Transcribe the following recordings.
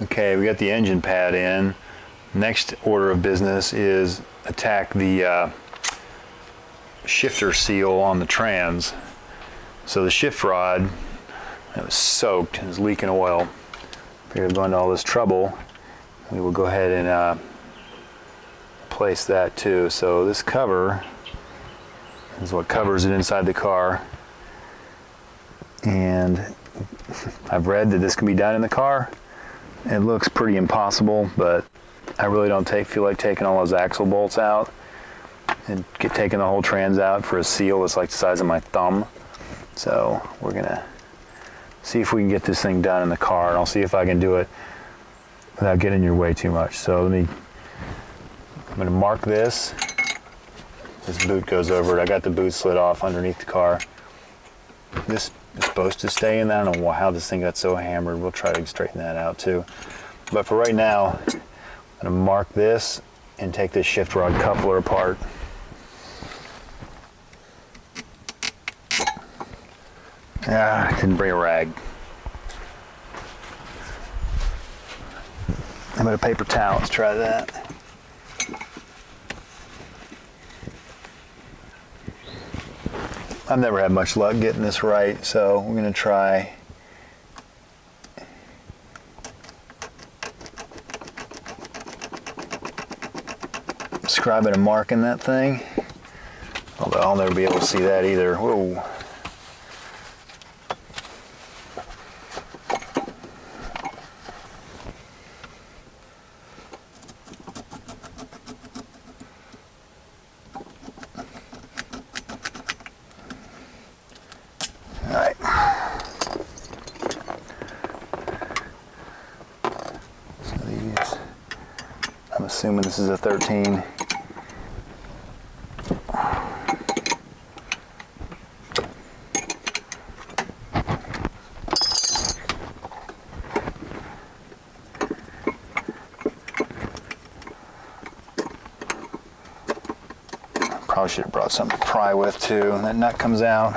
Okay, we got the engine pad in. Next order of business is attack the shifter seal on the trans. So the shift rod, it was soaked and was leaking oil. Figured going to all this trouble, we will go ahead and place that too. So this cover is what covers it inside the car. And I've read that this can be done in the car. It looks pretty impossible, but I really don't feel like taking all those axle bolts out and taking the whole trans out for a seal that's like the size of my thumb. So we're gonna see if we can get this thing done in the car, and I'll see if I can do it without getting in your way too much. So I'm gonna mark this. This boot goes over it. I got the boot slid off underneath the car. This is supposed to stay in. I don't know how this thing got so hammered. We'll try to straighten that out too. But for right now, I'm gonna mark this and take this shift rod coupler apart. Ah, I didn't bring a rag. How about a paper towel? Let's try that. I've never had much luck getting this right, so we're going to try scribing a mark in that thing. Although I'll never be able to see that either. Whoa. Alright. So these, I'm assuming this is a 13. Probably should have brought something to pry with too. That nut comes out.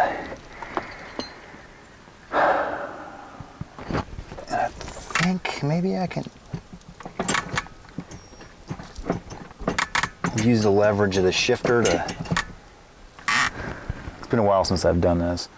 I think maybe I can use the leverage of the shifter to... It's been a while since I've done this.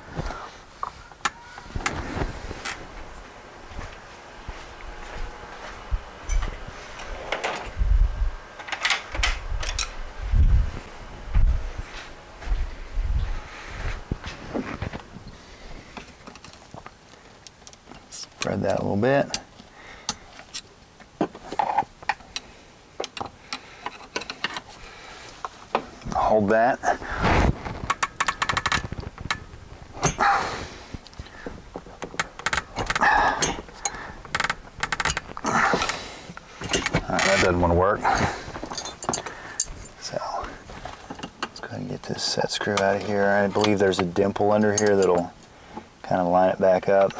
Spread that a little bit. Hold that. Alright, that doesn't want to work. So let's go ahead and get this set screw out of here. I believe there's a dimple under here that'll kind of line it back up.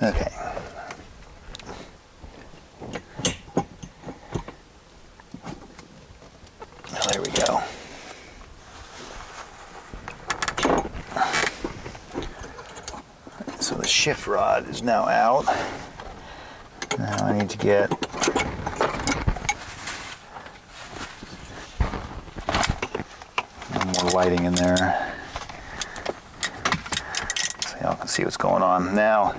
Okay. Now there we go. So the shift rod is now out. Now I need to get more lighting in there so y'all can see what's going on. Now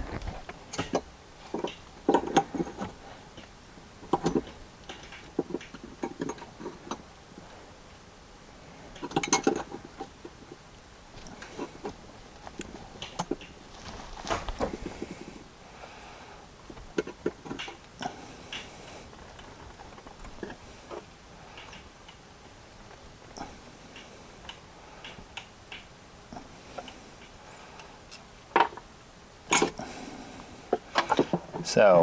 so,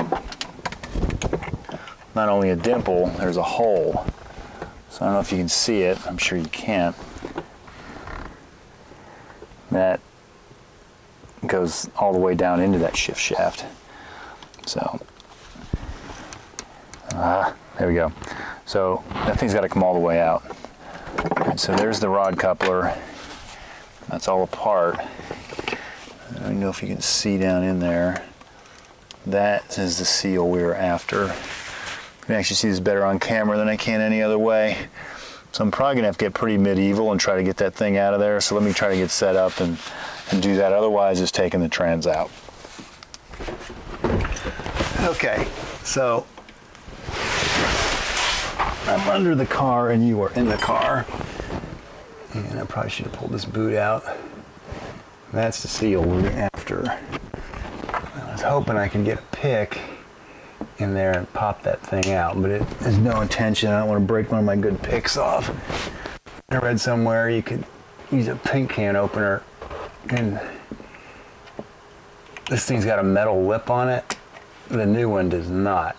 not only a dimple, there's a hole. So I don't know if you can see it. I'm sure you can't. That goes all the way down into that shift shaft. So, there we go. So that thing's got to come all the way out. And so there's the rod coupler. That's all apart. I don't know if you can see down in there. That is the seal we were after. You can actually see this better on camera than I can any other way. So I'm probably gonna have to get pretty medieval and try to get that thing out of there. So let me try to get set up and do that. Otherwise, just taking the trans out. Okay, so I'm under the car and you are in the car. And I probably should have pulled this boot out. That's the seal we're after. I was hoping I could get a pick in there and pop that thing out, but there's no intention. I don't want to break one of my good picks off. I read somewhere you could use a paint can opener, and this thing's got a metal lip on it. The new one does not.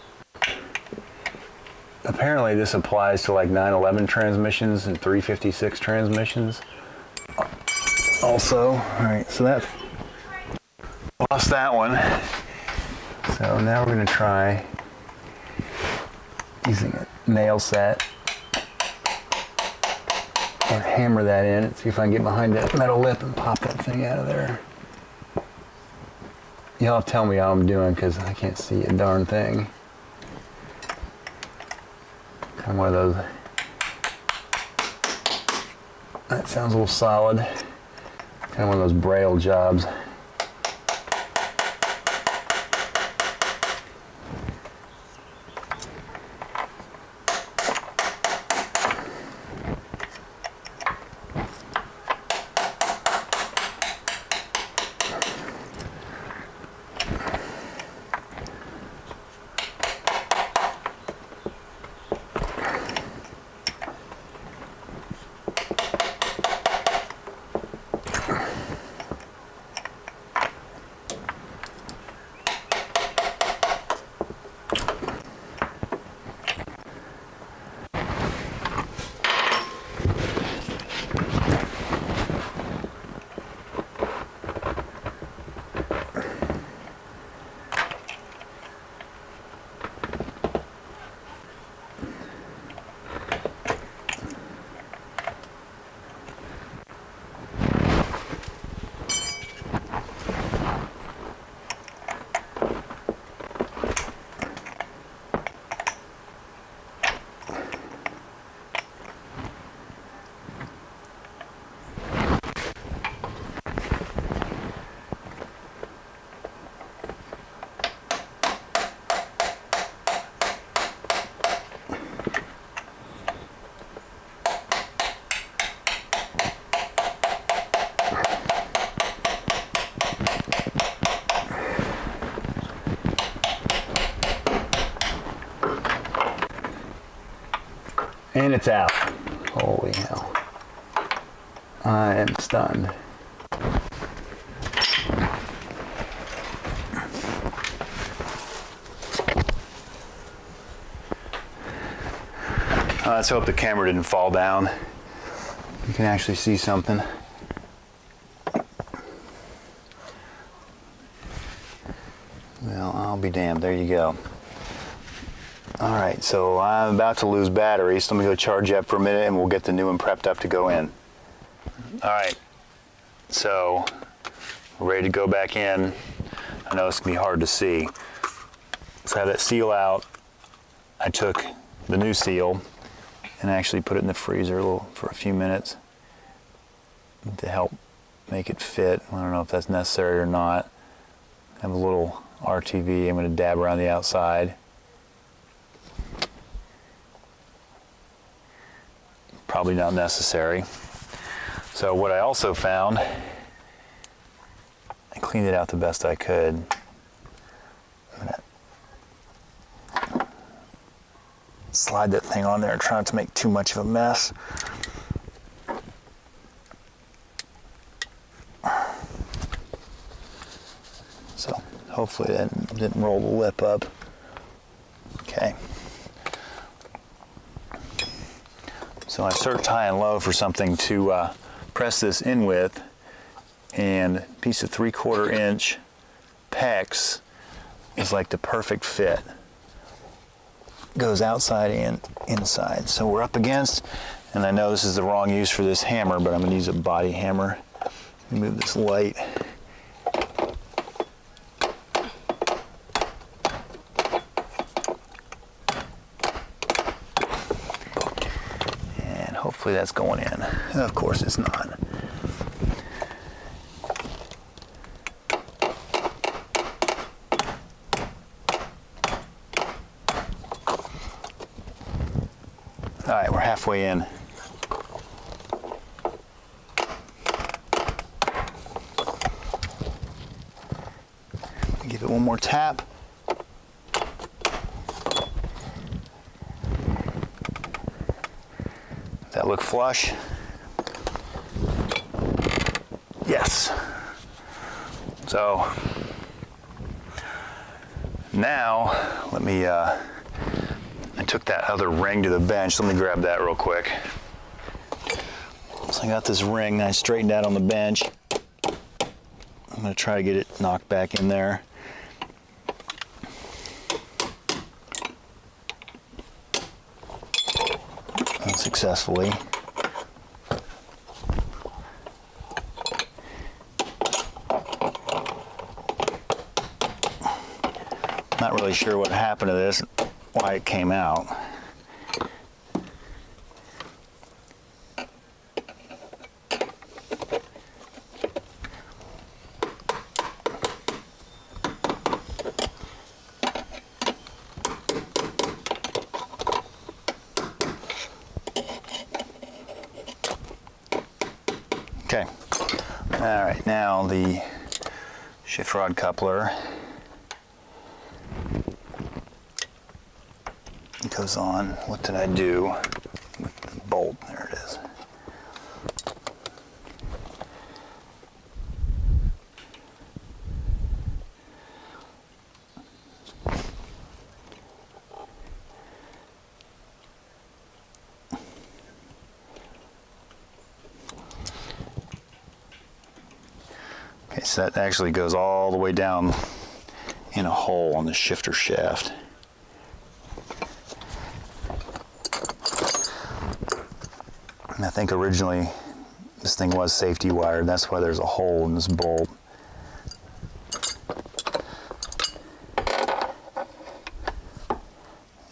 Apparently this applies to like 911 transmissions and 356 transmissions. Also, all right, so that lost that one. So now we're going to try using a nail set and hammer that in and see if I can get behind that metal lip and pop that thing out of there. You'll have to tell me how I'm doing because I can't see a darn thing. Kind of one of those. That sounds a little solid. Kind of one of those braille jobs. And it's out. Holy hell. I am stunned. Let's hope the camera didn't fall down. You can actually see something. Well, I'll be damned. There you go. All right, so I'm about to lose battery, so let me go charge up for a minute and we'll get the new one prepped up to go in. All right, so we're ready to go back in. I know it's gonna be hard to see. So I have that seal out. I took the new seal and actually put it in the freezer for a few minutes to help make it fit. I don't know if that's necessary or not. I have a little RTV. I'm gonna dab around the outside. Probably not necessary. So what I also found, I cleaned it out the best I could. I'm gonna slide that thing on there and try not to make too much of a mess. So hopefully that didn't roll the lip up. Okay. So I searched high and low for something to press this in with, and a piece of 3/4 inch PEX is like the perfect fit. goes outside and inside. So we're up against, and I know this is the wrong use for this hammer, but I'm going to use a body hammer. Move this light. And hopefully that's going in. Of course it's not. All right, we're halfway in. Give it one more tap. Does that look flush? Yes. So now let me I took that other ring to the bench. Let me grab that real quick. So I got this ring that I straightened out on the bench. I'm going to try to get it knocked back in there. Unsuccessfully. Not really sure what happened to this, why it came out. Okay, all right, now the shift rod coupler goes on. What did I do with the bolt? There it is. Okay, so that actually goes all the way down in a hole on the shifter shaft. And I think originally this thing was safety wired. That's why there's a hole in this bolt.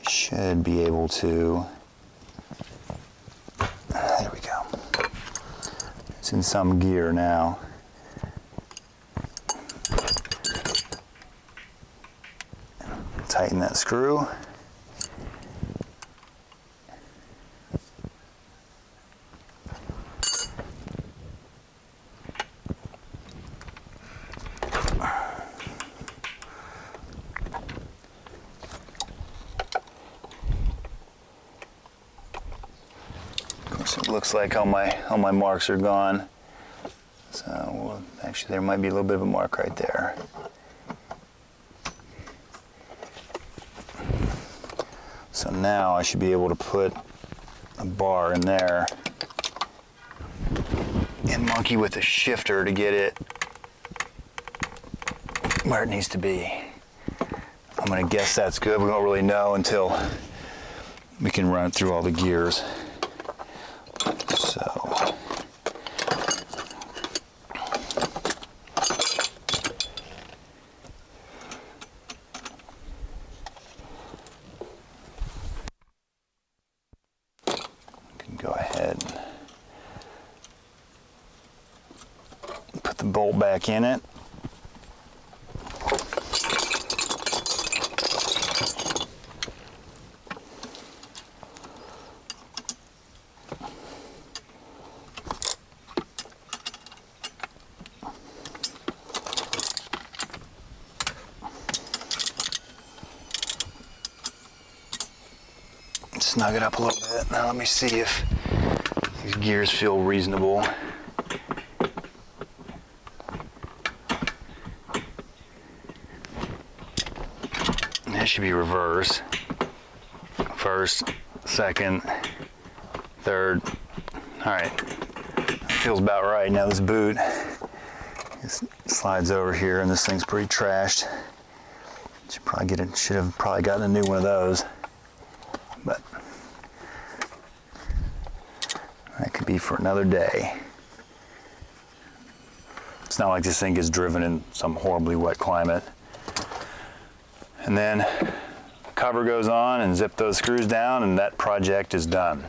Should be able to, there we go. It's in some gear now. Tighten that screw. It looks like all my marks are gone. So actually there might be a little bit of a mark right there. So now I should be able to put a bar in there and monkey with the shifter to get it where it needs to be. I'm gonna guess that's good. We don't really know until we can run through all the gears. So we can go ahead and put the bolt back in it. Snug it up a little bit. Now let me see if these gears feel reasonable. And that should be reverse. First, second, third. All right, that feels about right. Now this boot slides over here, and this thing's pretty trashed. Should have probably gotten a new one of those. be for another day. It's not like this thing gets driven in some horribly wet climate. And then cover goes on and zip those screws down, and that project is done.